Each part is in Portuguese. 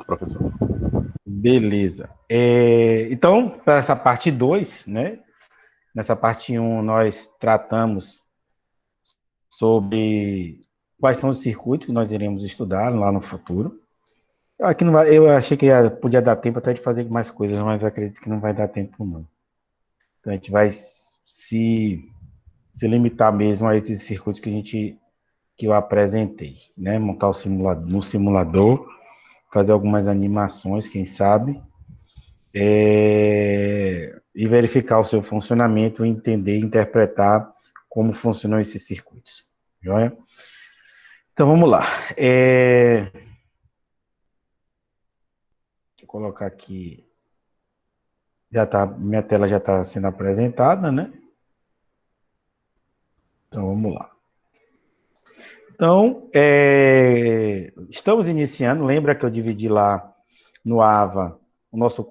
professor. Beleza. Então, para essa parte 2, né? Nessa parte 1, nós tratamos sobre quais são os circuitos que nós iremos estudar lá no futuro. Aqui não vai, eu achei que podia dar tempo até de fazer mais coisas, mas acredito que não vai dar tempo, não. Então, a gente vai se limitar mesmo a esses circuitos que eu apresentei, né? Montar o simulador, no simulador, fazer algumas animações, quem sabe, e verificar o seu funcionamento, entender, interpretar como funcionam esses circuitos. Joia? Então vamos lá. Deixa eu colocar aqui. Minha tela já está sendo apresentada, né? Então vamos lá. Então, estamos iniciando. Lembra que eu dividi lá no AVA o nosso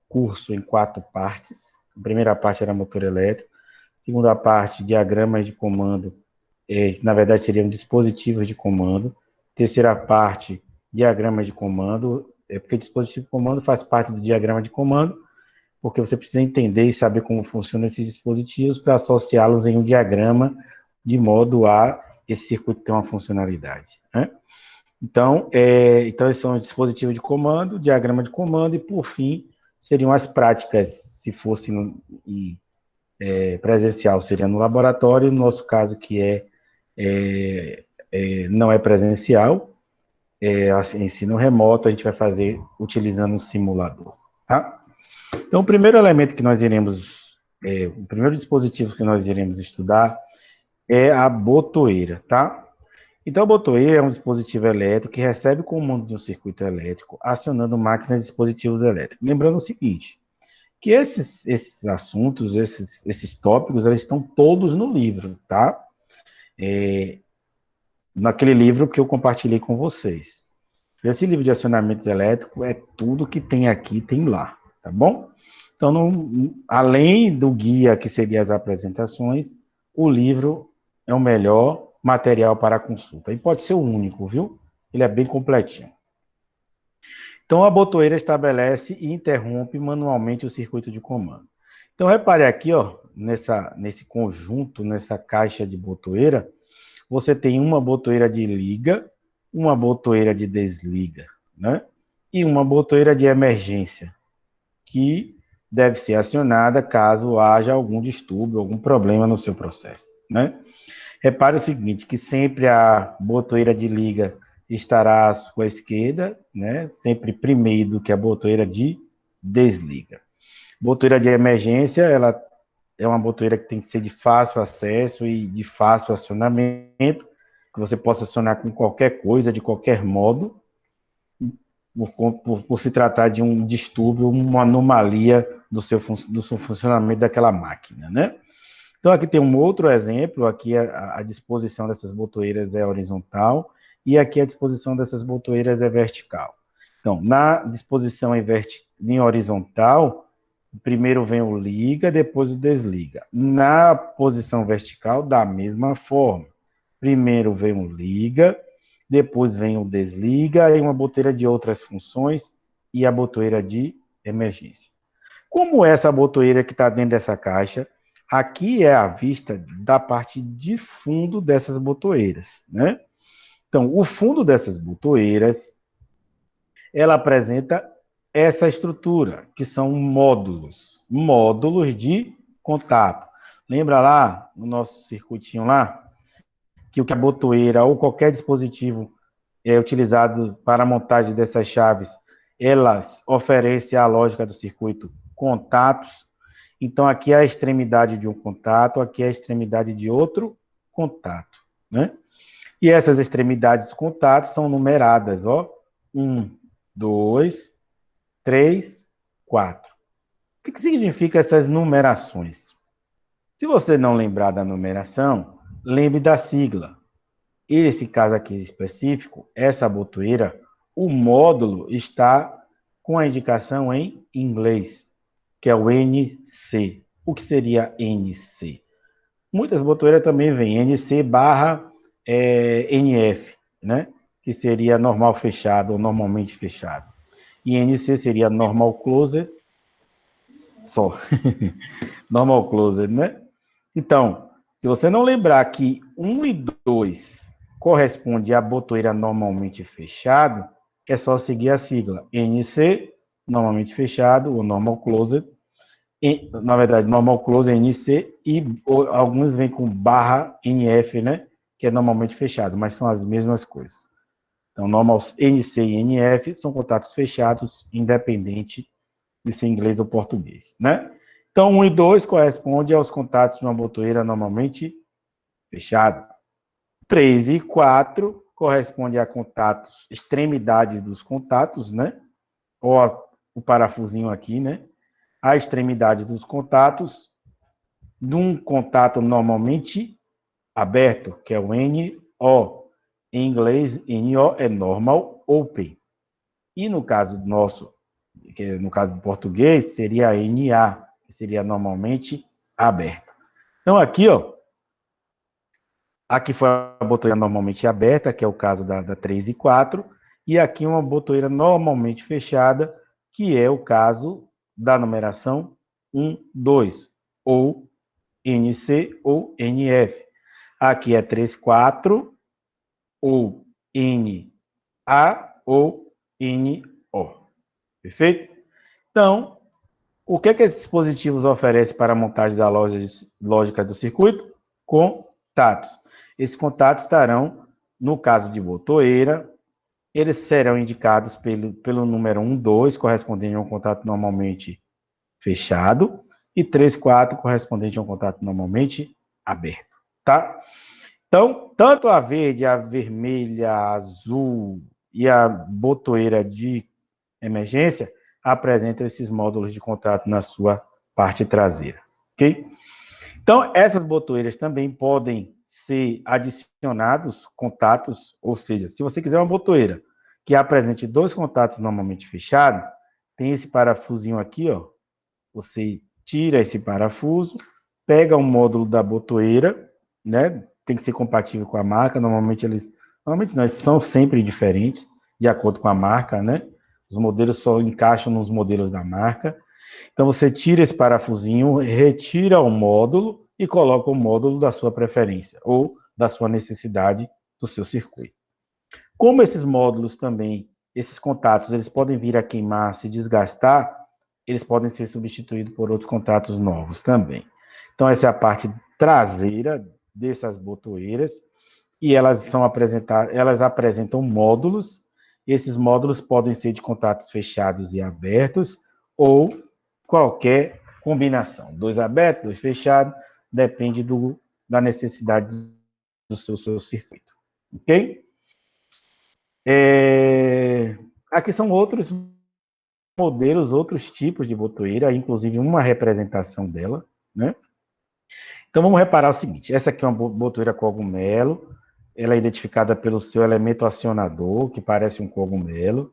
curso em 4 partes. A primeira parte era motor elétrico. A segunda parte, diagramas de comando. Na verdade, seriam dispositivos de comando. Terceira parte, diagramas de comando. Porque dispositivo de comando faz parte do diagrama de comando, porque você precisa entender e saber como funcionam esses dispositivos para associá-los em um diagrama de modo a esse circuito ter uma funcionalidade, né? Então, esses são os dispositivos de comando, diagrama de comando e, por fim, seriam as práticas, se fosse presencial, seria no laboratório, no nosso caso, que não é presencial, ensino remoto, a gente vai fazer utilizando um simulador, tá? Então, o primeiro elemento que nós iremos, o primeiro dispositivo que nós iremos estudar é a botoeira, tá? Então, a botoeira é um dispositivo elétrico que recebe o comando de um circuito elétrico, acionando máquinas e dispositivos elétricos. Lembrando o seguinte, que esses assuntos, esses tópicos, eles estão todos no livro, tá? Naquele livro que eu compartilhei com vocês. Esse livro de acionamentos elétricos é tudo que tem aqui, tem lá, tá bom? Então, além do guia, que seria as apresentações, o livro é o melhor material para consulta. E pode ser o único, viu? Ele é bem completinho. Então, a botoeira estabelece e interrompe manualmente o circuito de comando. Então, repare aqui, ó, nesse conjunto, nessa caixa de botoeira, você tem uma botoeira de liga, uma botoeira de desliga, né? E uma botoeira de emergência, que deve ser acionada caso haja algum distúrbio, algum problema no seu processo, né? Repare o seguinte, que sempre a botoeira de liga estará à sua esquerda, né? Sempre primeiro do que a botoeira de desliga. Botoeira de emergência, ela é uma botoeira que tem que ser de fácil acesso e de fácil acionamento, que você possa acionar com qualquer coisa, de qualquer modo, por se tratar de um distúrbio, uma anomalia do seu funcionamento daquela máquina, né? Então, aqui tem um outro exemplo, aqui a disposição dessas botoeiras é horizontal, e aqui a disposição dessas botoeiras é vertical. Então, na disposição em horizontal, primeiro vem o liga, depois o desliga. Na posição vertical, da mesma forma. Primeiro vem o liga, depois vem o desliga, e uma botoeira de outras funções, e a botoeira de emergência. Como essa botoeira que está dentro dessa caixa, aqui é a vista da parte de fundo dessas botoeiras, né? Então, o fundo dessas botoeiras, ela apresenta essa estrutura, que são módulos de contato. Lembra lá, no nosso circuitinho lá, que o que a botoeira ou qualquer dispositivo é utilizado para a montagem dessas chaves, elas oferecem a lógica do circuito contatos. Então, aqui é a extremidade de um contato, aqui é a extremidade de outro contato, né? E essas extremidades de contato são numeradas, ó. 1, 2, 3, 4. O que significa essas numerações? Se você não lembrar da numeração, lembre da sigla. Esse caso aqui específico, essa botoeira, o módulo está com a indicação em inglês, que é o NC. O que seria NC? Muitas botoeiras também vêm NC barra NF, né? que seria normal fechado ou normalmente fechado. E NC seria normal closer só. Normal closer, né? Então, se você não lembrar que 1 e 2 corresponde à botoeira normalmente fechado, é só seguir a sigla NC, normalmente fechado, ou normal closer. Na verdade, normal closer NC, e alguns vêm com barra NF, né? Que é normalmente fechado, mas são as mesmas coisas. Então, normal NC e NF são contatos fechados, independente de ser inglês ou português, né? Então, 1 e 2 corresponde aos contatos de uma botoeira normalmente fechada. 3 e 4 corresponde a contatos, extremidade dos contatos, né? Ou o parafusinho aqui, né? A extremidade dos contatos de um contato normalmente aberto, que é o NO. Em inglês, NO é normal open. E no caso nosso, que no caso do português, seria NA, que seria normalmente aberto. Então, aqui, ó, aqui foi a botoeira normalmente aberta, que é o caso da 3 e 4, e aqui uma botoeira normalmente fechada, que é o caso da numeração 1, 2, ou NC ou NF. Aqui é 3, 4, ou NA ou NO. Perfeito? Então, o que esses dispositivos oferecem para a montagem da lógica do circuito? Contatos. Esses contatos estarão, no caso de botoeira, eles serão indicados pelo número 1, 2, correspondente a um contato normalmente fechado, e 3, 4, correspondente a um contato normalmente aberto, tá? Então, tanto a verde, a vermelha, a azul e a botoeira de emergência apresentam esses módulos de contato na sua parte traseira, ok? Então, essas botoeiras também podem ser adicionados contatos, ou seja, se você quiser uma botoeira que apresente 2 contatos normalmente fechados, tem esse parafusinho aqui, ó. Você tira esse parafuso, pega um módulo da botoeira, né? Tem que ser compatível com a marca. Normalmente não, eles são sempre diferentes, de acordo com a marca, né? Os modelos só encaixam nos modelos da marca. Então, você tira esse parafusinho, retira o módulo e coloca o módulo da sua preferência ou da sua necessidade do seu circuito. Como esses módulos também, esses contatos, eles podem vir a queimar, se desgastar, eles podem ser substituídos por outros contatos novos também. Então, essa é a parte traseira dessas botoeiras e elas apresentam módulos. Esses módulos podem ser de contatos fechados e abertos ou qualquer combinação. 2 abertos, 2 fechados, depende da necessidade do seu circuito. Ok? Aqui são outros modelos, outros tipos de botoeira, inclusive uma representação dela, né? Então vamos reparar o seguinte: essa aqui é uma botoeira cogumelo, ela é identificada pelo seu elemento acionador, que parece um cogumelo.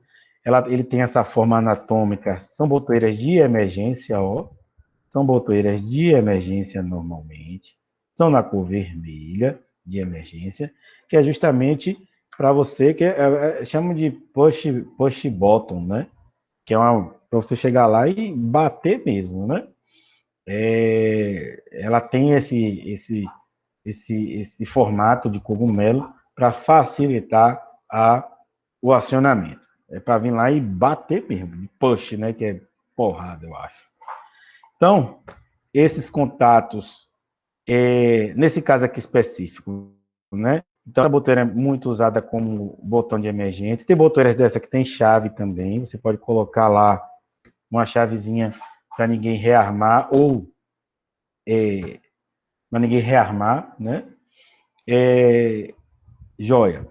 Ele tem essa forma anatômica, são botoeiras de emergência, ó. São botoeiras de emergência normalmente, são na cor vermelha de emergência, que é justamente para você, que chamam de push bottom, né? Que é para você chegar lá e bater mesmo, né? Ela tem esse formato de cogumelo para facilitar o acionamento. É para vir lá e bater mesmo, de push, né? Que é porrada, eu acho. Então, esses contatos, nesse caso aqui específico, né? Então, a botoeira é muito usada como botão de emergência. Tem botoeiras dessa que tem chave também. Você pode colocar lá uma chavezinha para ninguém rearmar ou para ninguém rearmar, né? Joia.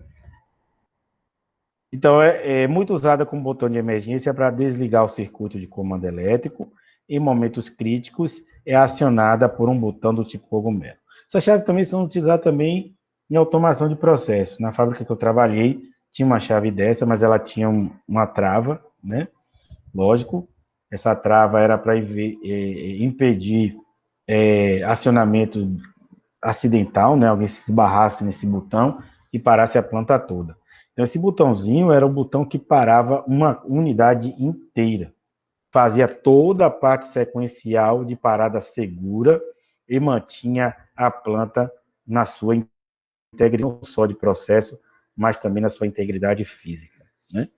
Então, é muito usada como botão de emergência para desligar o circuito de comando elétrico. Em momentos críticos, é acionada por um botão do tipo cogumelo. Essas chaves também são utilizadas também em automação de processo. Na fábrica que eu trabalhei, tinha uma chave dessa, mas ela tinha uma trava, né? Lógico, essa trava era para impedir acionamento acidental, né? Alguém se esbarrasse nesse botão e parasse a planta toda. Então, esse botãozinho era o botão que parava uma unidade inteira. Fazia toda a parte sequencial de parada segura e mantinha a planta na sua integridade, não só de processo, mas também na sua integridade física, né?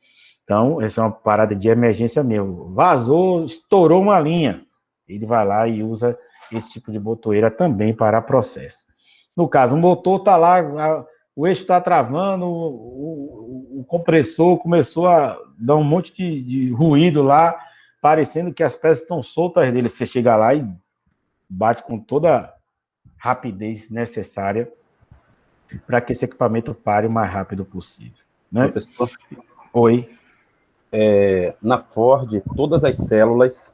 Então, essa é uma parada de emergência mesmo. Vazou, estourou uma linha. Ele vai lá e usa esse tipo de botoeira também para processo. No caso, um motor está lá, o eixo está travando, o compressor começou a dar um monte de ruído lá, parecendo que as peças estão soltas dele. Você chega lá e bate com toda a rapidez necessária para que esse equipamento pare o mais rápido possível, né? Professor, Oi. na Ford, todas as células,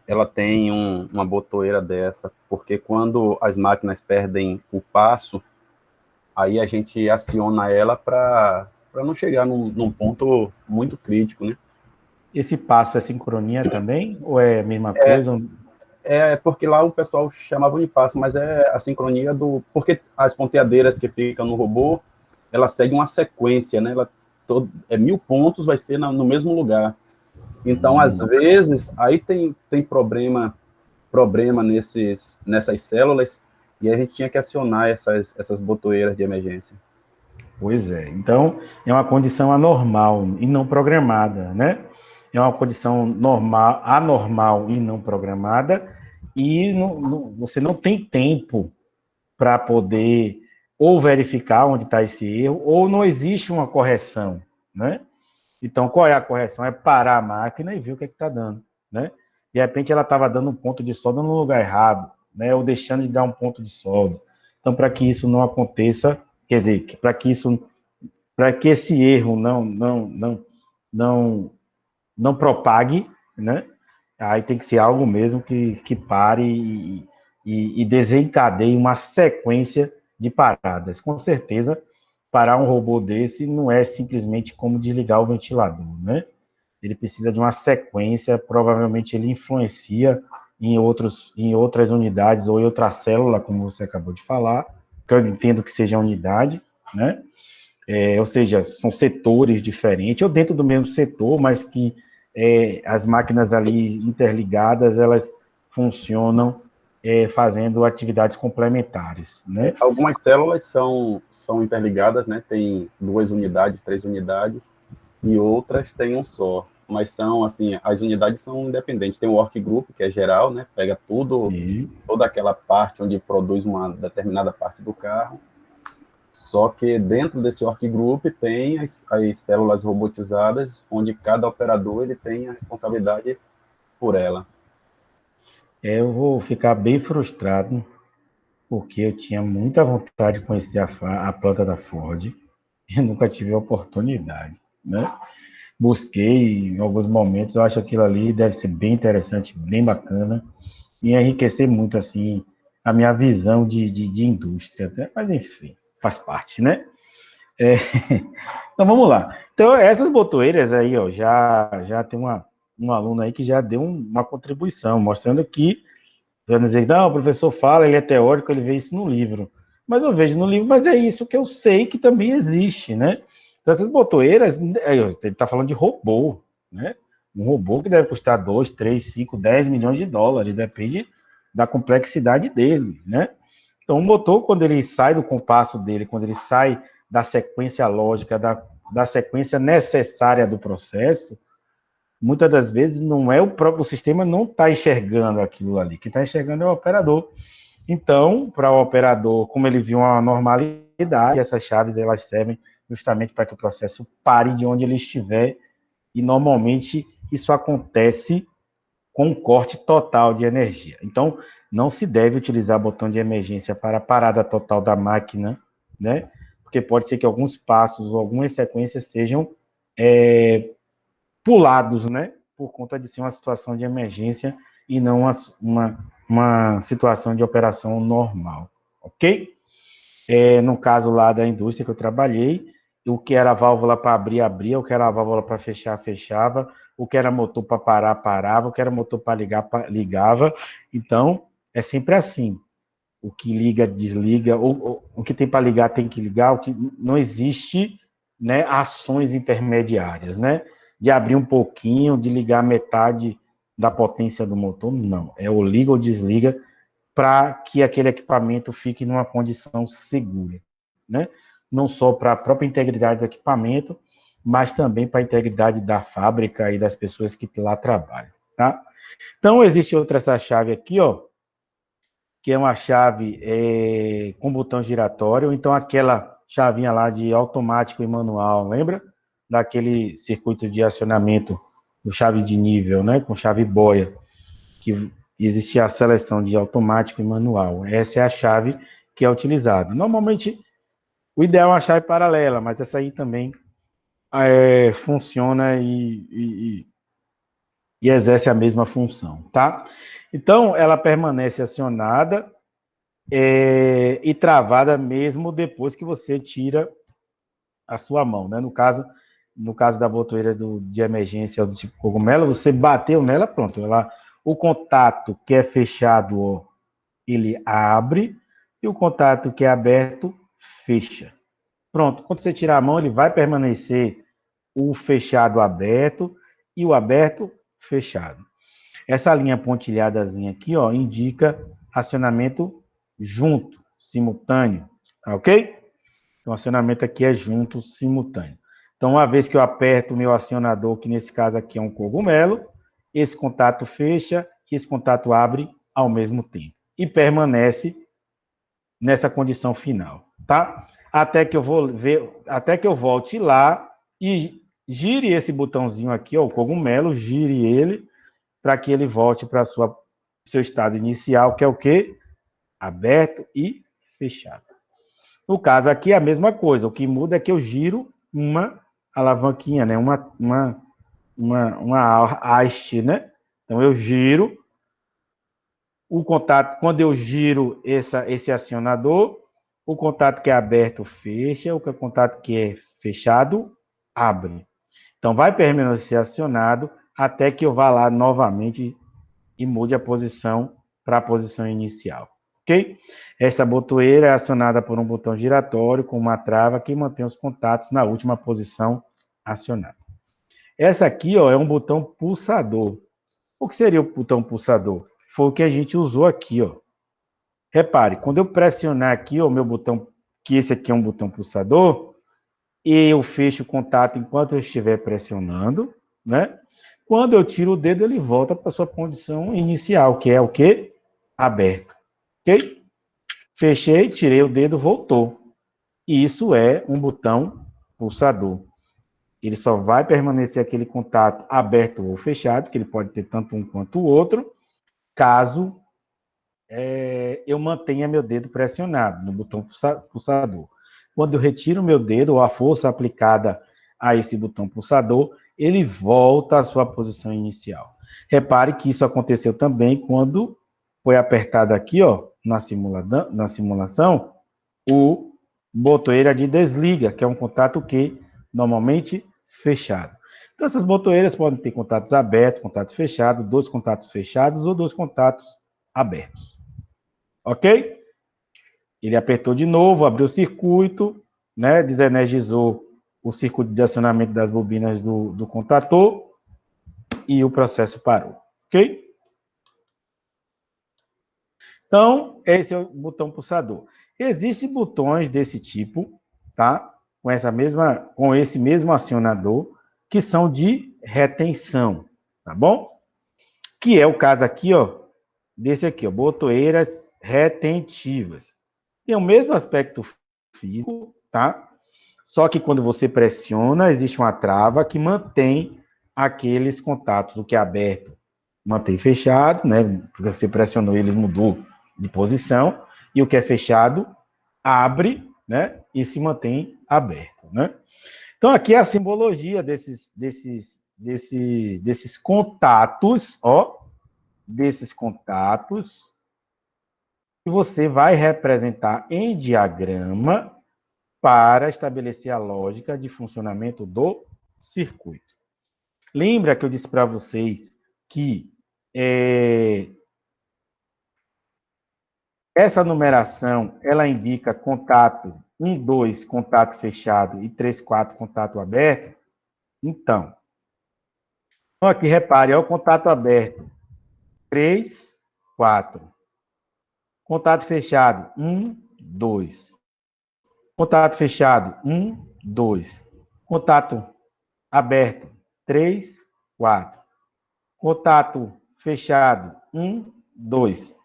ela tem uma botoeira dessa, porque quando as máquinas perdem o passo, aí a gente aciona ela para não chegar num ponto muito crítico, né? Esse passo é sincronia também? Ou é a mesma coisa? Porque lá o pessoal chamava de passo, mas é a sincronia do... Porque as ponteadeiras que ficam no robô, ela segue uma sequência, né? 1000 pontos vai ser no mesmo lugar. Então, às vezes, aí tem problema nessas células, e a gente tinha que acionar essas botoeiras de emergência. Pois é. Então, é uma condição anormal e não programada, né? É uma condição normal, anormal e não programada, e você não tem tempo para poder ou verificar onde está esse erro, ou não existe uma correção, né? Então, qual é a correção? É parar a máquina e ver o que está dando, né? De repente, ela estava dando um ponto de solda no lugar errado, né? Ou deixando de dar um ponto de solda. Então, para que isso não aconteça, quer dizer, para que esse erro não propague, né? Aí tem que ser algo mesmo que pare e desencadeie uma sequência de paradas. Com certeza, parar um robô desse não é simplesmente como desligar o ventilador, né? Ele precisa de uma sequência, provavelmente ele influencia em outras unidades ou em outra célula, como você acabou de falar, que eu entendo que seja unidade, né? Ou seja, são setores diferentes, ou dentro do mesmo setor, mas que as máquinas ali interligadas, elas funcionam fazendo atividades complementares, né? Algumas células são interligadas, né? Tem 2 unidades, 3 unidades, e outras têm um só. Mas são, assim, as unidades são independentes. Tem o work group, que é geral, né? Pega Sim. toda aquela parte onde produz uma determinada parte do carro. Só que dentro desse work group tem as células robotizadas, onde cada operador ele tem a responsabilidade por ela. Eu vou ficar bem frustrado, porque eu tinha muita vontade de conhecer a planta da Ford, e nunca tive a oportunidade, né? Busquei em alguns momentos, eu acho que aquilo ali deve ser bem interessante, bem bacana, e enriquecer muito, assim, a minha visão de indústria, né? Mas enfim, faz parte, né? É, então vamos lá. Então, essas botoeiras aí, ó, já tem um aluno aí que já deu uma contribuição, mostrando que, para dizer, não, o professor fala, ele é teórico, ele vê isso no livro. Mas eu vejo no livro, mas é isso que eu sei que também existe, né? Então, essas botoeiras, ele está falando de robô, né? Um robô que deve custar 2, 3, 5, 10 milhões de dólares, depende da complexidade dele, né? Então, o motor, quando ele sai do compasso dele, quando ele sai da sequência lógica, da sequência necessária do processo, muitas das vezes não é o próprio sistema, não está enxergando aquilo ali. Quem está enxergando é o operador. Então, para o operador, como ele viu uma normalidade, essas chaves elas servem justamente para que o processo pare de onde ele estiver, e normalmente isso acontece com um corte total de energia. Então, não se deve utilizar botão de emergência para a parada total da máquina, né? Porque pode ser que alguns passos, algumas sequências sejam pulados, né? Por conta de ser uma situação de emergência e não uma situação de operação normal, ok? No caso lá da indústria que eu trabalhei, o que era válvula para abrir, abria, o que era válvula para fechar, fechava, o que era motor para parar, parava, o que era motor para ligar, ligava. Então, é sempre assim. O que liga, desliga, o que tem para ligar, tem que ligar, o que não existe né, ações intermediárias, né? De abrir um pouquinho, de ligar metade da potência do motor, não. É o liga ou desliga para que aquele equipamento fique numa condição segura, né? Não só para a própria integridade do equipamento, mas também para a integridade da fábrica e das pessoas que lá trabalham, tá? Então, existe outra essa chave aqui, ó, que é uma chave com botão giratório, então aquela chavinha lá de automático e manual, lembra? Daquele circuito de acionamento com chave de nível, né? Com chave boia, que existia a seleção de automático e manual. Essa é a chave que é utilizada. Normalmente, o ideal é uma chave paralela, mas essa aí também funciona e exerce a mesma função, tá? Então, ela permanece acionada e travada mesmo depois que você tira a sua mão, né? No caso da botoeira de emergência do tipo cogumelo, você bateu nela, pronto, o contato que é fechado, ó, ele abre, e o contato que é aberto, fecha. Pronto, quando você tirar a mão, ele vai permanecer o fechado aberto e o aberto fechado. Essa linha pontilhadazinha aqui, ó, indica acionamento junto, simultâneo, tá ok? Então, o acionamento aqui é junto, simultâneo. Então, uma vez que eu aperto o meu acionador, que nesse caso aqui é um cogumelo, esse contato fecha e esse contato abre ao mesmo tempo. E permanece nessa condição final, tá? Até que eu volte lá e gire esse botãozinho aqui, ó, o cogumelo, gire ele para que ele volte para seu estado inicial, que é o quê? Aberto e fechado. No caso aqui é a mesma coisa, o que muda é que eu giro uma alavanquinha, né? Uma haste, né? Então eu giro o contato, quando eu giro esse acionador, o contato que é aberto fecha, o contato que é fechado abre. Então vai permanecer acionado até que eu vá lá novamente e mude a posição para a posição inicial, ok? Essa botoeira é acionada por um botão giratório com uma trava que mantém os contatos na última posição acionada. Essa aqui, ó, é um botão pulsador. O que seria o botão pulsador? Foi o que a gente usou aqui, ó. Repare, quando eu pressionar aqui, ó, o meu botão, que esse aqui é um botão pulsador, e eu fecho o contato enquanto eu estiver pressionando, né? Quando eu tiro o dedo, ele volta para sua condição inicial, que é o quê? Aberto. Ok? Fechei, tirei o dedo, voltou. E isso é um botão pulsador. Ele só vai permanecer aquele contato aberto ou fechado, que ele pode ter tanto um quanto o outro, caso eu mantenha meu dedo pressionado no botão pulsador. Quando eu retiro meu dedo, ou a força aplicada a esse botão pulsador, ele volta à sua posição inicial. Repare que isso aconteceu também quando foi apertado aqui, ó, na simulação, o botoeira de desliga, que é um contato que normalmente fechado. Então, essas botoeiras podem ter contatos abertos, contatos fechados, dois contatos fechados ou dois contatos abertos. Ok? Ele apertou de novo, abriu o circuito, né? Desenergizou o circuito de acionamento das bobinas do contator e o processo parou. Ok? Então, esse é o botão pulsador. Existem botões desse tipo, tá? Com esse mesmo acionador, que são de retenção, tá bom? Que é o caso aqui, ó, desse aqui, ó, botoeiras retentivas. Tem o mesmo aspecto físico, tá? Só que quando você pressiona, existe uma trava que mantém aqueles contatos, o que é aberto mantém fechado, né? Porque você pressionou, ele mudou de posição, e o que é fechado abre, né? E se mantém aberto, né? Então aqui é a simbologia desses contatos, ó, desses contatos que você vai representar em diagrama para estabelecer a lógica de funcionamento do circuito. Lembra que eu disse para vocês que essa numeração ela indica contato 1, 2, contato fechado e 3, 4, contato aberto, então aqui repare, é o contato aberto, 3, 4. Contato fechado, 1, 2. Contato fechado, 1, 2. Contato aberto, 3, 4. Contato fechado, 1, 2.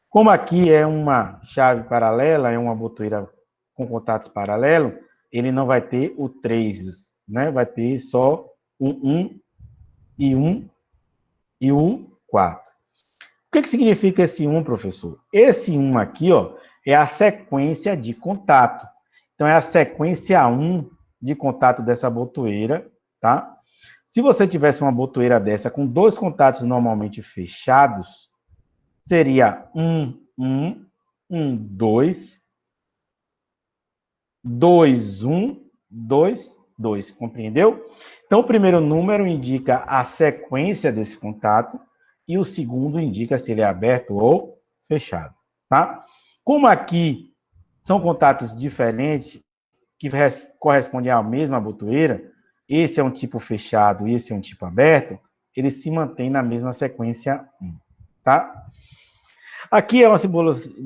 Como aqui é uma chave paralela, é uma botoeira com contatos paralelos, ele não vai ter o 3, né? Vai ter só um 1 e 1 e o 4. O que significa esse 1, professor? Esse 1 aqui, ó, é a sequência de contato. Então, é a sequência 1 de contato dessa botoeira, tá? Se você tivesse uma botoeira dessa com 2 contatos normalmente fechados, seria 1, 1, 1, 2, 2, 1, 2, 2. Compreendeu? Então, o primeiro número indica a sequência desse contato e o segundo indica se ele é aberto ou fechado, tá? Como aqui são contatos diferentes, que correspondem à mesma botoeira, esse é um tipo fechado e esse é um tipo aberto, eles se mantêm na mesma sequência 1, tá? Aqui é uma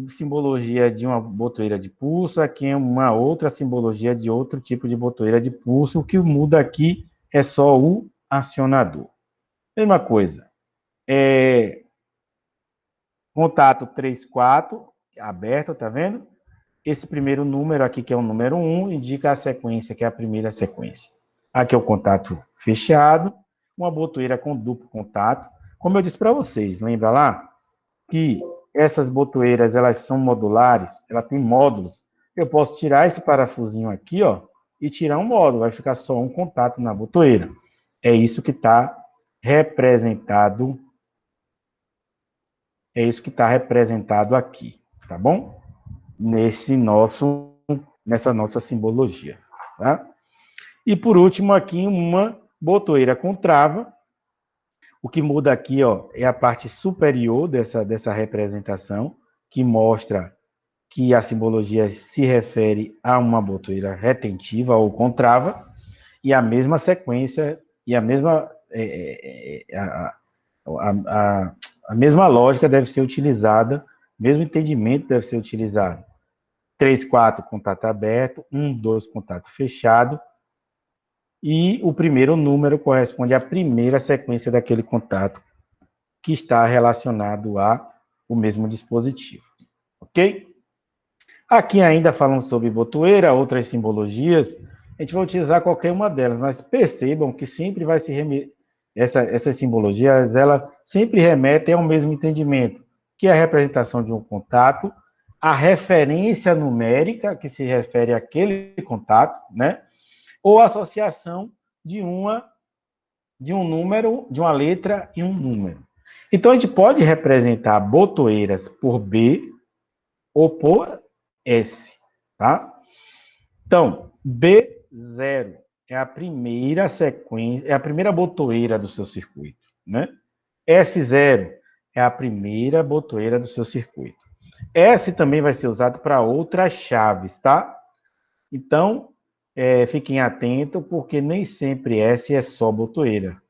simbologia de uma botoeira de pulso, aqui é uma outra simbologia de outro tipo de botoeira de pulso, o que muda aqui é só o acionador. Mesma coisa, contato 3, 4, aberto, tá vendo? Esse primeiro número aqui, que é o número 1, indica a sequência, que é a primeira sequência. Aqui é o contato fechado, uma botoeira com duplo contato. Como eu disse para vocês, lembra lá que essas botoeiras, elas são modulares, ela tem módulos. Eu posso tirar esse parafusinho aqui, ó, e tirar um módulo, vai ficar só um contato na botoeira. É isso que está representado, aqui, tá bom? Nessa nossa simbologia, tá? E por último aqui uma botoeira com trava. O que muda aqui, ó, é a parte superior dessa representação, que mostra que a simbologia se refere a uma botoeira retentiva ou com trava, e a mesma sequência e a mesma a mesma lógica deve ser utilizada, mesmo entendimento deve ser utilizado. 3, 4, contato aberto, 1, 2, contato fechado, e o primeiro número corresponde à primeira sequência daquele contato que está relacionado a o mesmo dispositivo, ok? Aqui ainda falando sobre botoeira, outras simbologias, a gente vai utilizar qualquer uma delas, mas percebam que sempre vai se essas simbologias, elas sempre remetem ao mesmo entendimento, que é a representação de um contato, a referência numérica, que se refere àquele contato, né? Ou a associação de um número, de uma letra e um número. Então, a gente pode representar botoeiras por B ou por S, tá? Então, B0 é a primeira sequência, é a primeira botoeira do seu circuito, né? S0 é a primeira botoeira do seu circuito. S também vai ser usado para outras chaves, tá? Então, fiquem atentos, porque nem sempre S é só botoeira,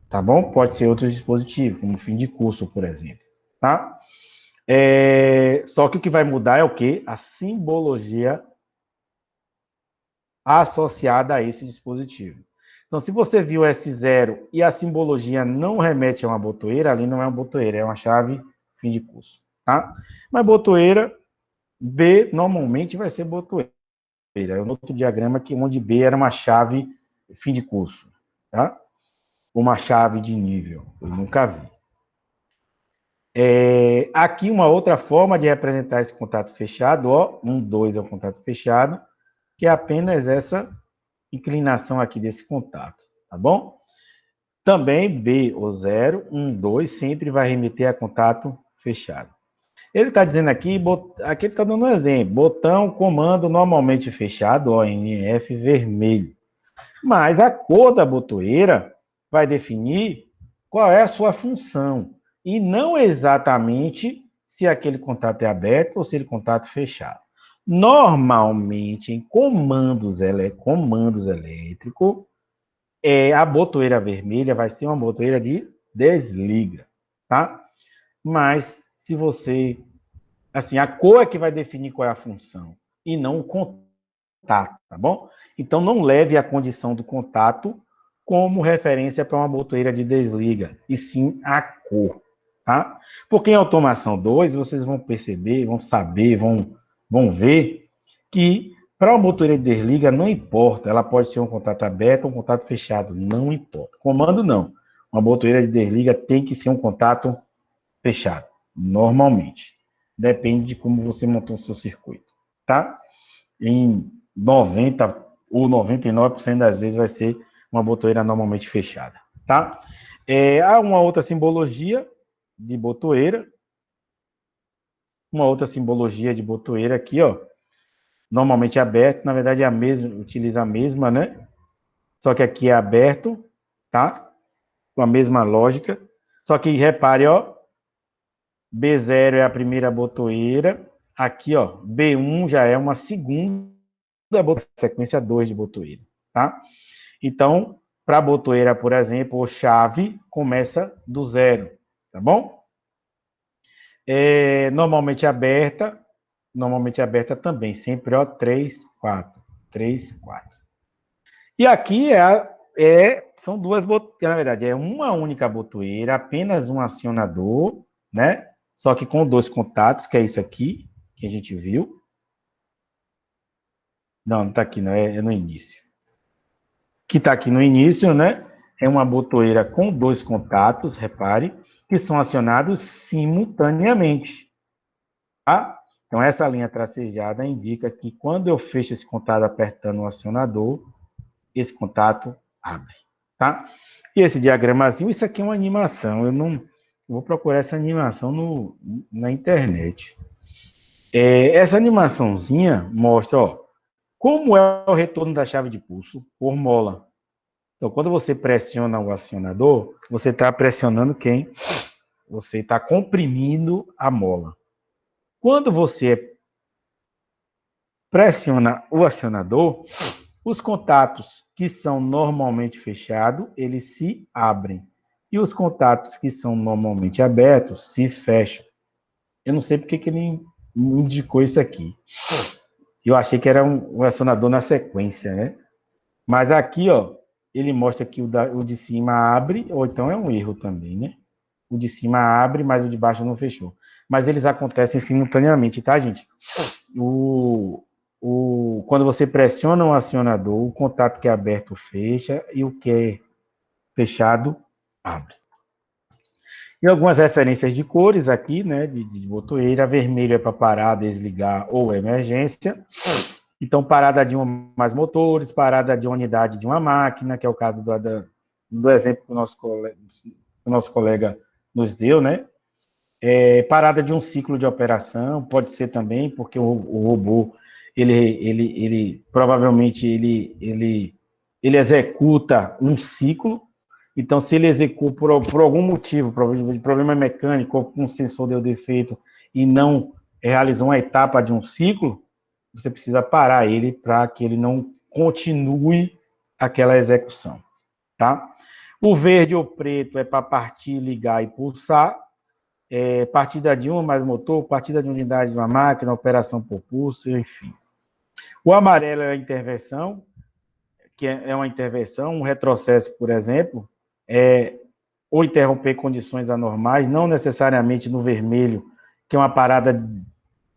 tá bom? Pode ser outro dispositivo, como fim de curso, por exemplo, tá? Só que o que vai mudar é o quê? A simbologia associada a esse dispositivo. Então, se você viu S0 e a simbologia não remete a uma botoeira, ali não é uma botoeira, é uma chave fim de curso, tá? Mas botoeira, B normalmente vai ser botoeira. É um outro diagrama que onde B era uma chave fim de curso, tá? Uma chave de nível, eu nunca vi. Aqui uma outra forma de representar esse contato fechado, ó, 1, 2 é o contato fechado, que é apenas essa inclinação aqui desse contato, tá bom? Também B ou 0, 1, 2, sempre vai remeter a contato fechado. Ele está dizendo aqui, aqui ele está dando um exemplo, botão, comando normalmente fechado, ONF vermelho. Mas a cor da botoeira vai definir qual é a sua função, e não exatamente se aquele contato é aberto ou se ele é contato fechado. Normalmente, em comandos elétricos, a botoeira vermelha vai ser uma botoeira de desliga, tá? Mas, se você... Assim, a cor é que vai definir qual é a função, e não o contato, tá bom? Então, não leve a condição do contato como referência para uma botoeira de desliga, e sim a cor, tá? Porque em automação 2, vocês vão perceber, vão saber, vão ver que para uma botoeira de desliga não importa, ela pode ser um contato aberto ou um contato fechado, não importa. Comando não. Uma botoeira de desliga tem que ser um contato fechado, normalmente. Depende de como você montou o seu circuito, tá? Em 90 ou 99% das vezes vai ser uma botoeira normalmente fechada, tá? Há uma outra simbologia de botoeira, aqui, ó, normalmente aberto, na verdade é a mesma, utiliza a mesma, né? Só que aqui é aberto, tá? Com a mesma lógica. Só que repare, ó, B0 é a primeira botoeira, aqui, ó, B1 já é uma segunda botoeira, sequência 2 de botoeira, tá? Então, para a botoeira, por exemplo, o chave começa do zero, tá bom? Normalmente aberta também, sempre, ó, 3, 4, 3, 4. E aqui são duas botoeiras, na verdade, é uma única botoeira, apenas um acionador, né? Só que com dois contatos, que é isso aqui, que a gente viu. Não está aqui, não, é no início. Que está aqui no início, né? É uma botoeira com dois contatos, repare, que são acionados simultaneamente, tá? Então, essa linha tracejada indica que quando eu fecho esse contato apertando o acionador, esse contato abre, tá? E esse diagramazinho, isso aqui é uma animação, eu vou procurar essa animação na internet. Essa animaçãozinha mostra, ó, como é o retorno da chave de pulso por mola. Então, quando você pressiona o acionador, você está pressionando quem? Você está comprimindo a mola. Quando você pressiona o acionador, os contatos que são normalmente fechados, eles se abrem. E os contatos que são normalmente abertos, se fecham. Eu não sei porque que ele indicou isso aqui. Eu achei que era um acionador na sequência, né? Mas aqui, ó, ele mostra que o de cima abre, ou então é um erro também, né? O de cima abre, mas o de baixo não fechou. Mas eles acontecem simultaneamente, tá, gente? Quando você pressiona um acionador, o contato que é aberto fecha e o que é fechado abre. E algumas referências de cores aqui, né, de botoeira. Vermelho é para parar, desligar ou emergência. Então, parada de um ou mais motores, parada de uma unidade de uma máquina, que é o caso do exemplo que o nosso colega nos deu, né? Parada de um ciclo de operação, pode ser também, porque o robô, ele provavelmente, ele executa um ciclo. Então, se ele executa por algum motivo, problema mecânico, ou um sensor deu defeito e não realizou uma etapa de um ciclo, você precisa parar ele para que ele não continue aquela execução, tá? O verde ou preto é para partir, ligar e pulsar. Partida de um ou mais motor, partida de unidade de uma máquina, operação por pulso, enfim. O amarelo é a intervenção, que é uma intervenção, um retrocesso, por exemplo, ou interromper condições anormais, não necessariamente no vermelho, que é uma parada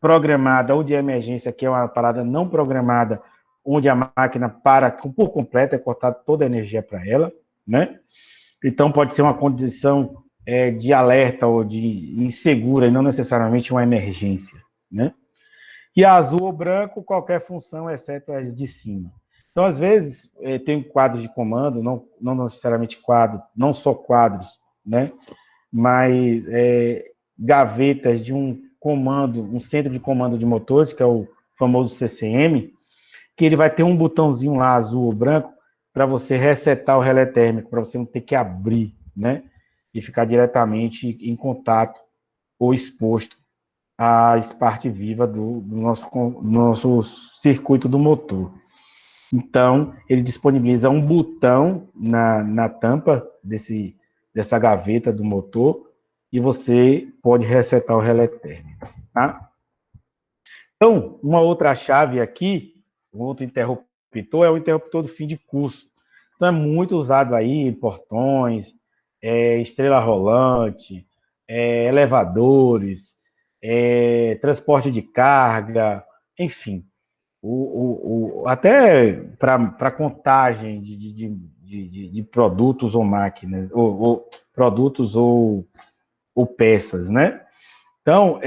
programada, ou de emergência, que é uma parada não programada, onde a máquina para por completo, é cortada toda a energia para ela, né? Então, pode ser uma condição de alerta ou de insegura, e não necessariamente uma emergência, né? E azul ou branco, qualquer função, exceto as de cima. Então, às vezes, tem quadros de comando, não necessariamente quadro, não só quadros, né? Mas gavetas de um comando, um centro de comando de motores, que é o famoso CCM, que ele vai ter um botãozinho lá, azul ou branco, para você resetar o relé térmico, para você não ter que abrir, né? E ficar diretamente em contato ou exposto a parte viva do nosso circuito do motor. Então, ele disponibiliza um botão na tampa dessa gaveta do motor e você pode resetar o relé térmico, tá? Então, uma outra chave aqui, um outro interruptor, é o interruptor do fim de curso. Então, é muito usado aí em portões, estrela rolante, elevadores, transporte de carga, enfim. Até para contagem de produtos ou máquinas, ou produtos ou peças, né? Então,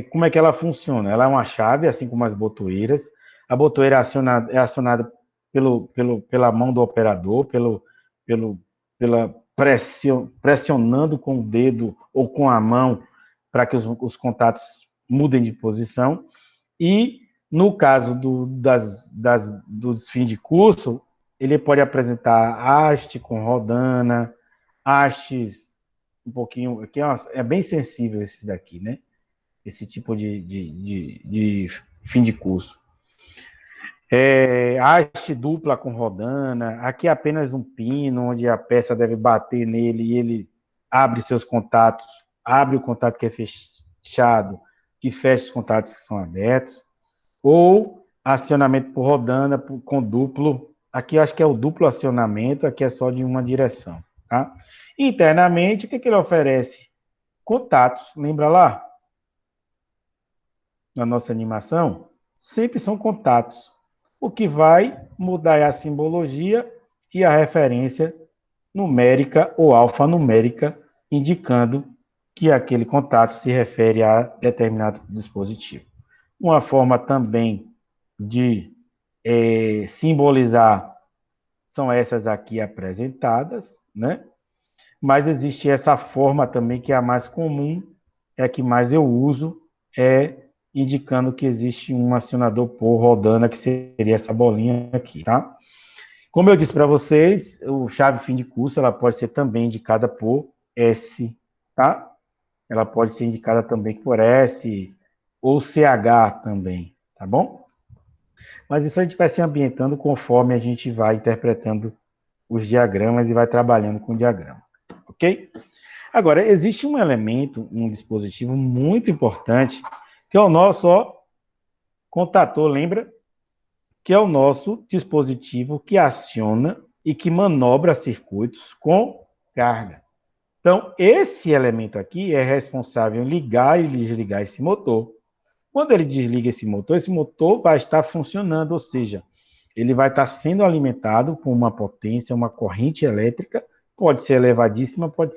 como é que ela funciona? Ela é uma chave, assim como as botoeiras. A botoeira é acionada pela mão do operador, pressionando com o dedo ou com a mão para que os contatos mudem de posição. E, no caso dos fins de curso, ele pode apresentar haste com rodana, hastes um pouquinho, aqui é bem sensível esse daqui, né? Esse tipo de fim de curso. Haste dupla com rodana, aqui é apenas um pino, onde a peça deve bater nele e ele abre seus contatos, abre o contato que é fechado e fecha os contatos que são abertos, ou acionamento por rodana com duplo, aqui eu acho que é o duplo acionamento, aqui é só de uma direção, tá? Internamente, o que ele oferece? Contatos, lembra lá? Na nossa animação, sempre são contatos. O que vai mudar é a simbologia e a referência numérica ou alfanumérica, indicando que aquele contato se refere a determinado dispositivo. Uma forma também de simbolizar são essas aqui apresentadas, né? Mas existe essa forma também que é a mais comum, é a que mais eu uso, indicando que existe um acionador por rodana, que seria essa bolinha aqui, tá? Como eu disse para vocês, o chave fim de curso, ela pode ser também indicada por S, tá? Ela pode ser indicada também por S ou CH também, tá bom? Mas isso a gente vai se ambientando conforme a gente vai interpretando os diagramas e vai trabalhando com o diagrama, ok? Agora, existe um elemento, um dispositivo muito importante, que é o nosso contator, lembra? Que é o nosso dispositivo que aciona e que manobra circuitos com carga. Então, esse elemento aqui é responsável em ligar e desligar esse motor. Quando ele desliga esse motor vai estar funcionando, ou seja, ele vai estar sendo alimentado por uma potência, uma corrente elétrica, pode ser elevadíssima, pode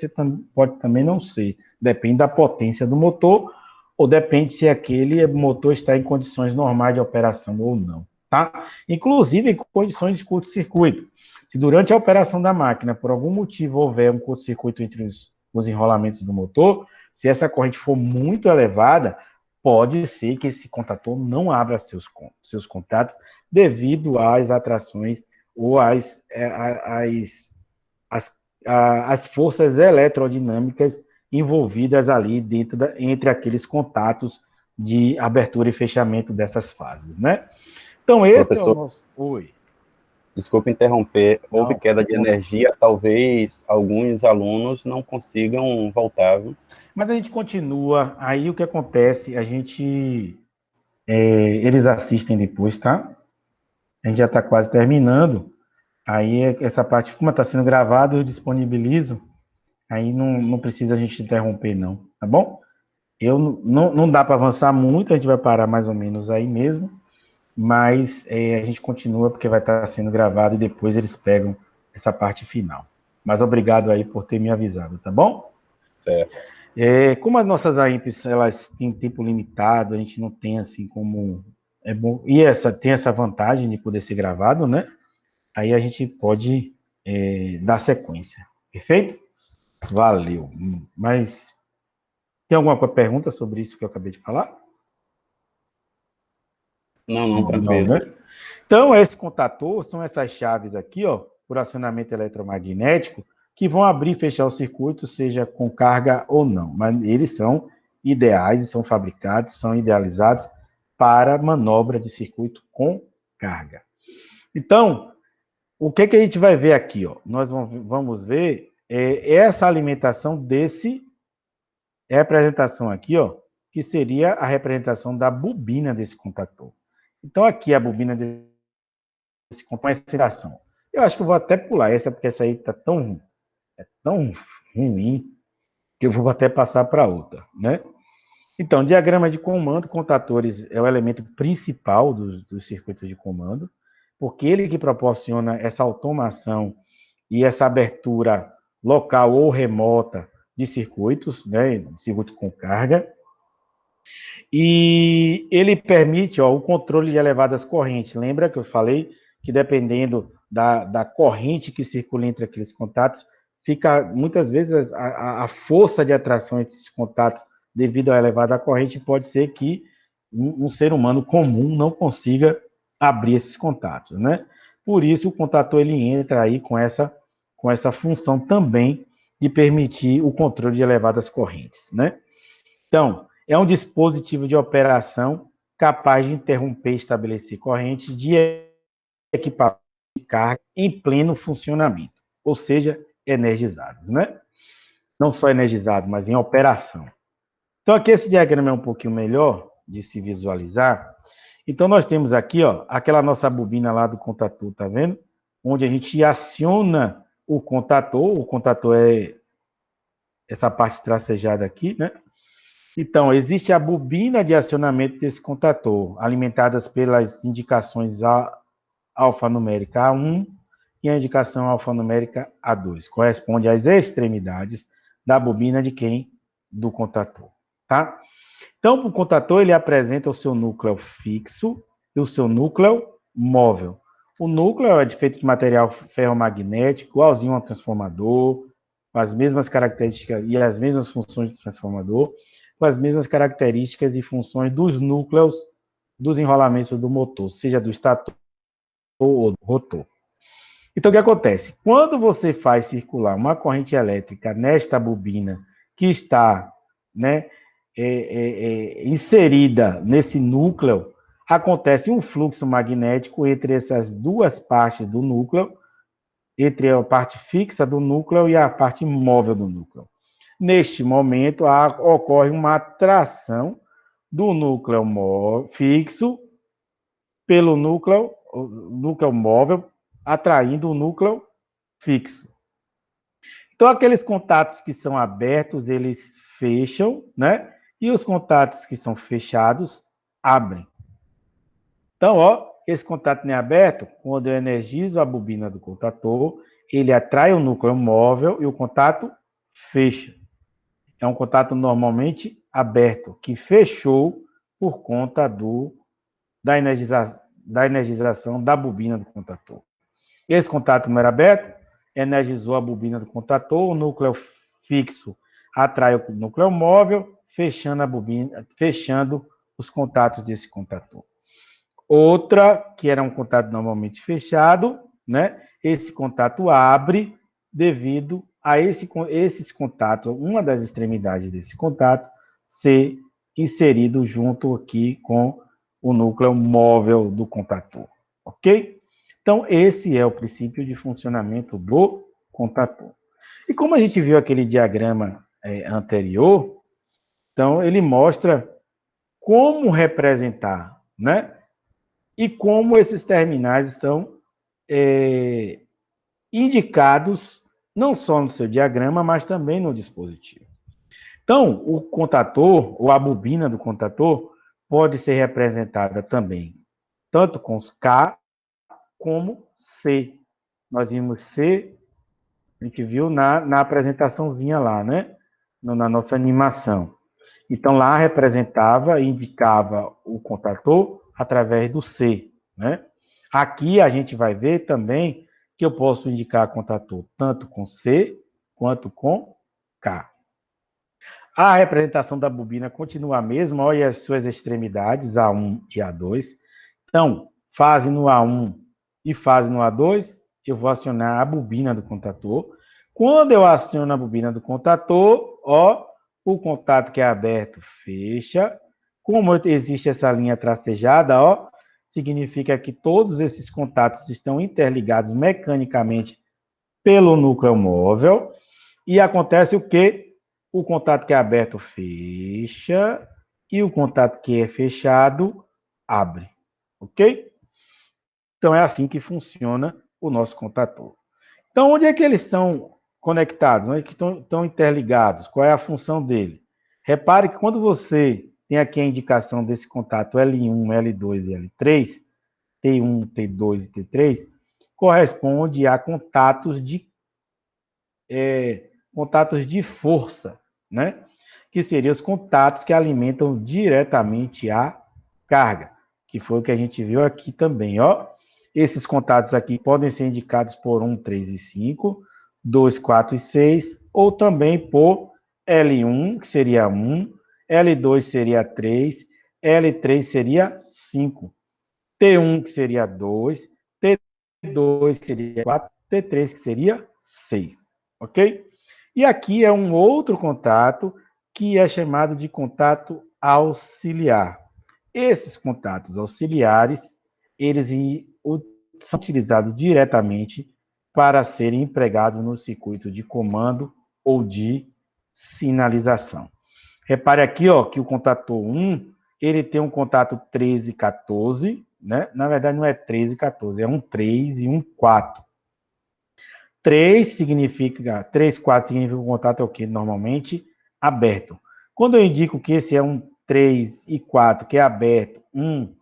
também não ser. Depende da potência do motor, ou depende se aquele motor está em condições normais de operação ou não. Tá? Inclusive em condições de curto-circuito. Se durante a operação da máquina, por algum motivo, houver um curto-circuito entre os enrolamentos do motor, se essa corrente for muito elevada, pode ser que esse contator não abra seus contatos devido às atrações ou às forças eletrodinâmicas envolvidas ali entre aqueles contatos de abertura e fechamento dessas fases, né? Então, esse é o Professor, nosso... Oi. desculpe interromper, houve Não, queda de energia, talvez alguns alunos não consigam voltar, viu? mas a gente continua, aí o que acontece, eles assistem depois, tá? A gente já está quase terminando, aí essa parte, como está sendo gravada, eu disponibilizo, aí não precisa a gente interromper não, tá bom? Não dá para avançar muito, a gente vai parar mais ou menos aí mesmo, mas a gente continua porque vai estar sendo gravado e depois eles pegam essa parte final. Mas obrigado aí por ter me avisado, tá bom? Certo. Como as nossas AIMPs, elas têm tempo limitado, a gente não tem assim como... É bom, e tem essa vantagem de poder ser gravado, né? Aí a gente pode dar sequência. Perfeito? Valeu. Mas tem alguma pergunta sobre isso que eu acabei de falar? Não, Não, tranquilo. né? Então, esse contator são essas chaves aqui, ó, por acionamento eletromagnético, que vão abrir e fechar o circuito, seja com carga ou não. Mas eles são ideais e são fabricados, são idealizados para manobra de circuito com carga. Então, o que a gente vai ver aqui? Ó? Nós vamos ver essa alimentação desse representação aqui, ó, que seria a representação da bobina desse contator. Então, aqui a bobina desse contator é uma excitação. Eu acho que eu vou até pular essa, porque essa aí está tão ruim que eu vou até passar para outra, né? Então, diagrama de comando, contatores é o elemento principal dos circuitos de comando, porque ele que proporciona essa automação e essa abertura local ou remota de circuitos, né, circuito com carga, e ele permite o controle de elevadas correntes. Lembra que eu falei que dependendo da corrente que circula entre aqueles contatos, fica, muitas vezes, a força de atração entre esses contatos, devido à elevada corrente, pode ser que um ser humano comum não consiga abrir esses contatos, né? Por isso, o contator ele entra aí com essa função também de permitir o controle de elevadas correntes, né? Então, é um dispositivo de operação capaz de interromper e estabelecer correntes de equipamento de carga em pleno funcionamento, ou seja, energizado, né? Não só energizado, mas em operação. Então, aqui esse diagrama é um pouquinho melhor de se visualizar. Então, nós temos aqui, ó, aquela nossa bobina lá do contator, tá vendo? Onde a gente aciona o contator é essa parte tracejada aqui, né? Então, existe a bobina de acionamento desse contator, alimentadas pelas indicações alfanumérica A1 e a indicação alfanumérica A2. Corresponde às extremidades da bobina de quem? Do contator, tá? Então, o contator, ele apresenta o seu núcleo fixo e o seu núcleo móvel. O núcleo é feito de material ferromagnético, igualzinho ao transformador, com as mesmas características e as mesmas funções do transformador, com as mesmas características e funções dos núcleos dos enrolamentos do motor, seja do estator ou do rotor. Então, o que acontece? Quando você faz circular uma corrente elétrica nesta bobina que está, né, inserida nesse núcleo, acontece um fluxo magnético entre essas duas partes do núcleo, entre a parte fixa do núcleo e a parte móvel do núcleo. Neste momento, ocorre uma atração do núcleo fixo pelo núcleo móvel, atraindo o núcleo fixo. Então, aqueles contatos que são abertos, eles fecham, né? E os contatos que são fechados, abrem. Então, ó, esse contato nem aberto, quando eu energizo a bobina do contator, ele atrai o núcleo móvel e o contato fecha. É um contato normalmente aberto, que fechou por conta da energização da bobina do contator. Esse contato não era aberto, energizou a bobina do contator, o núcleo fixo atrai o núcleo móvel, fechando a bobina, fechando os contatos desse contator. Outra, que era um contato normalmente fechado, né? Esse contato abre devido a esses contatos, uma das extremidades desse contato, ser inserido junto aqui com o núcleo móvel do contator, ok? Então, esse é o princípio de funcionamento do contator. E como a gente viu aquele diagrama anterior, então ele mostra como representar, né? E como esses terminais estão indicados não só no seu diagrama, mas também no dispositivo. Então, o contator, ou a bobina do contator, pode ser representada também, tanto com os K como C. Nós vimos C, a gente viu na apresentaçãozinha lá, né? Na nossa animação. Então, lá representava, indicava o contator através do C, né? Aqui a gente vai ver também que eu posso indicar contator tanto com C quanto com K. A representação da bobina continua a mesma, olha as suas extremidades, A1 e A2. Então, fase no A1 e fase no A2, eu vou acionar a bobina do contator. Quando eu aciono a bobina do contator, ó, O contato que é aberto, fecha. Como existe essa linha tracejada, ó, significa que todos esses contatos estão interligados mecanicamente pelo núcleo móvel. E acontece o quê? O contato que é aberto fecha e o contato que é fechado abre. Ok? Então é assim que funciona o nosso contator. Então, onde é que eles estão conectados? Onde é que estão interligados? Qual é a função dele? Repare que quando você tem aqui a indicação desse contato L1, L2 e L3, T1, T2 e T3, corresponde a contatos de força, né? Que seriam os contatos que alimentam diretamente a carga, que foi o que a gente viu aqui também, ó. Esses contatos aqui podem ser indicados por 1, 3 e 5, 2, 4 e 6, ou também por L1, que seria 1, L2 seria 3, L3 seria 5, T1, que seria 2, T2, que seria 4, T3, que seria 6, ok? E aqui é um outro contato que é chamado de contato auxiliar. Esses contatos auxiliares, eles são utilizados diretamente para serem empregados no circuito de comando ou de sinalização. Repare aqui, ó, que o contator 1, ele tem um contato 13 e 14, né? Na verdade, não é 13 e 14, é um 3 e um 4. 3 significa, 3, 4 significa que o contato é o quê? Normalmente aberto. Quando eu indico que esse é um 3 e 4, que é aberto, 1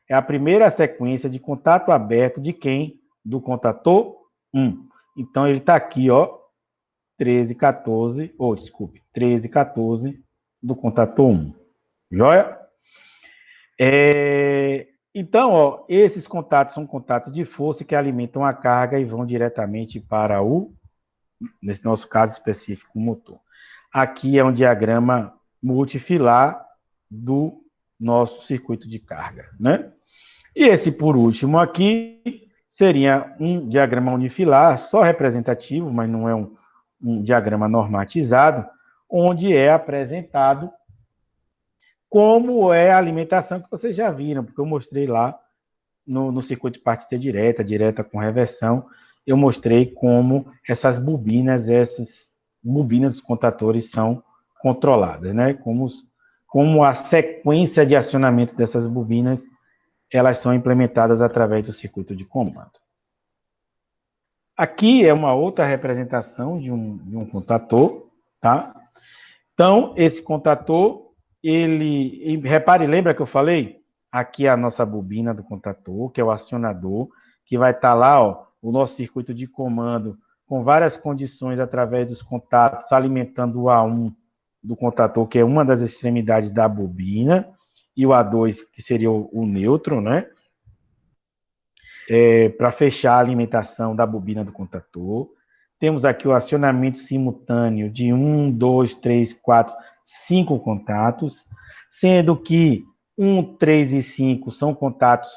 é a primeira sequência de contato aberto de quem? Do contator 1. Então, ele está aqui, ó, 13, 14, ou desculpe, 13, 14 do contator 1. Joia? Então, ó, esses contatos são contatos de força que alimentam a carga e vão diretamente para nesse nosso caso específico, o motor. Aqui é um diagrama multifilar do nosso circuito de carga, né? E esse, por último, aqui seria um diagrama unifilar, só representativo, mas não é um diagrama normatizado, onde é apresentado como é a alimentação que vocês já viram, porque eu mostrei lá no circuito de partida direta com reversão, eu mostrei como essas bobinas dos contatores são controladas, né? Como a sequência de acionamento dessas bobinas, elas são implementadas através do circuito de comando. Aqui é uma outra representação de um contator, tá? Então, esse contator, repare, lembra que eu falei? Aqui é a nossa bobina do contator, que é o acionador, que vai estar lá, ó, o nosso circuito de comando, com várias condições através dos contatos, alimentando o A1 do contator, que é uma das extremidades da bobina, e o A2, que seria o nêutron, né? Para fechar a alimentação da bobina do contator. Temos aqui o acionamento simultâneo de 1, 2, 3, 4, 5 contatos, sendo que 1, 3 e 5 são contatos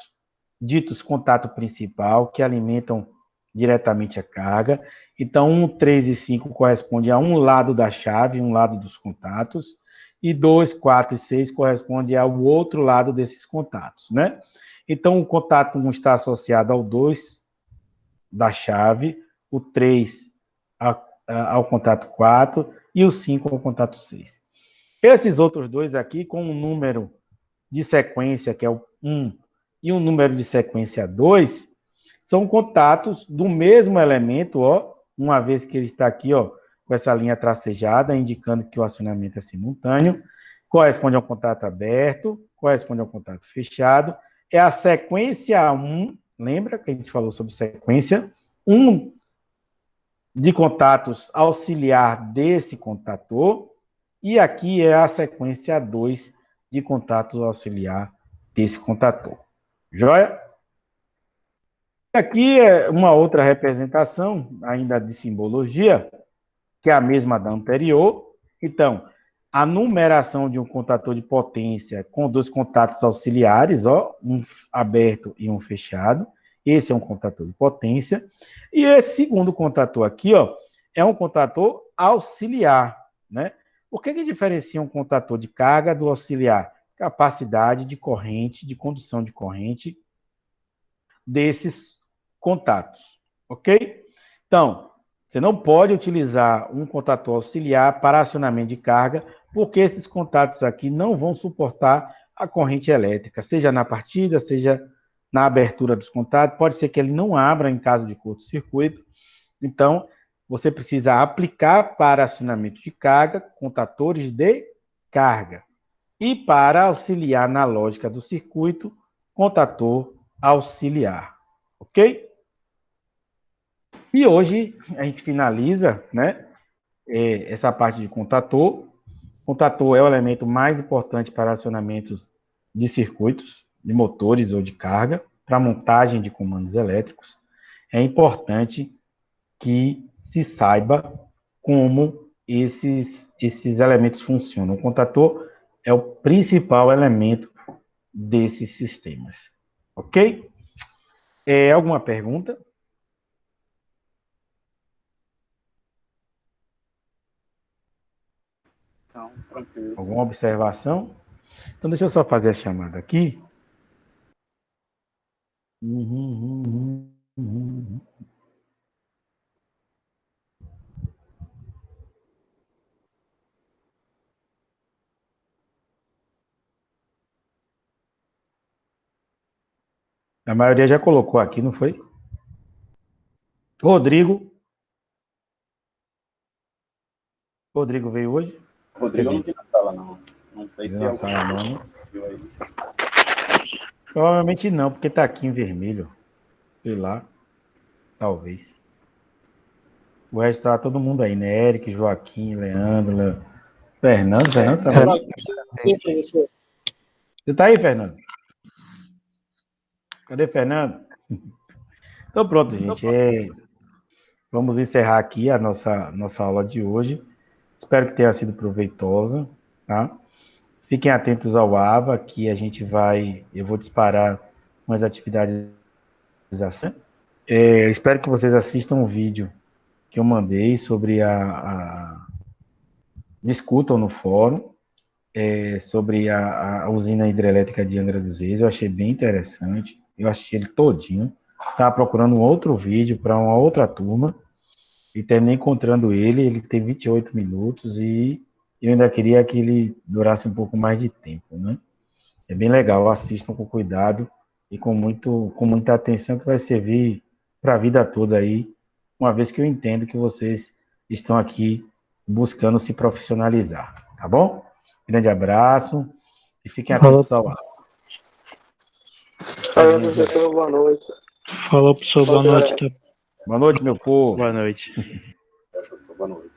ditos contato principal, que alimentam diretamente a carga. Então, 1, 3 e 5 corresponde a um lado da chave, um lado dos contatos, e 2, 4 e 6 corresponde ao outro lado desses contatos, né? Então, o contato 1 está associado ao 2 da chave, o 3 ao contato 4 e o 5 ao contato 6. Esses outros dois aqui, com um número de sequência, que é o 1, e um número de sequência 2, são contatos do mesmo elemento, ó, uma vez que ele está aqui, ó, com essa linha tracejada, indicando que o acionamento é simultâneo, corresponde ao contato aberto, corresponde ao contato fechado, é a sequência 1, lembra que a gente falou sobre sequência? 1 de contatos auxiliar desse contator, e aqui é a sequência 2 de contatos auxiliar desse contator. Joia? Aqui é uma outra representação, ainda de simbologia, que é a mesma da anterior. Então, a numeração de um contator de potência com dois contatos auxiliares, ó, um aberto e um fechado. Esse é um contator de potência. E esse segundo contator aqui, ó, é um contator auxiliar, né? O que diferencia um contator de carga do auxiliar? Capacidade de corrente, de condução de corrente desses contatos, ok? Então, você não pode utilizar um contator auxiliar para acionamento de carga, porque esses contatos aqui não vão suportar a corrente elétrica, seja na partida, seja na abertura dos contatos. Pode ser que ele não abra em caso de curto-circuito. Então, você precisa aplicar para acionamento de carga contatores de carga. E para auxiliar na lógica do circuito, contator auxiliar. Ok? E hoje a gente finaliza, né, essa parte de contator. Contator é o elemento mais importante para acionamento de circuitos, de motores ou de carga, para montagem de comandos elétricos. É importante que se saiba como esses elementos funcionam. O contator é o principal elemento desses sistemas. Ok? Alguma pergunta? Não, tranquilo. Alguma observação? Então, deixa eu só fazer a chamada aqui. A maioria já colocou aqui, não foi? Rodrigo. Rodrigo veio hoje? Rodrigo não tem na sala, não. Não sei se é na sala, não. Provavelmente não, porque está aqui em vermelho. Sei lá. Talvez. O resto tá todo mundo aí, né? Eric, Joaquim, Leandro, Fernando tá aí. Você tá aí, Fernando? Cadê Fernando? Então pronto, gente. Vamos encerrar aqui a nossa aula de hoje. Espero que tenha sido proveitosa, tá? Fiquem atentos ao AVA, que eu vou disparar umas atividades. Espero que vocês assistam o vídeo que eu mandei sobre discutam no fórum sobre a usina hidrelétrica de Angra dos Reis. Eu achei bem interessante. Eu achei ele todinho. Estava procurando um outro vídeo para uma outra turma e terminei encontrando ele. Ele tem 28 minutos e eu ainda queria que ele durasse um pouco mais de tempo, né? É bem legal. Assistam com cuidado e com muita atenção, que vai servir para a vida toda aí, uma vez que eu entendo que vocês estão aqui buscando se profissionalizar, tá bom? Grande abraço e fiquem atentos ao ar. Fala, professor, boa noite. Falou, professor, boa noite. Boa noite, meu povo. Boa noite. Boa noite.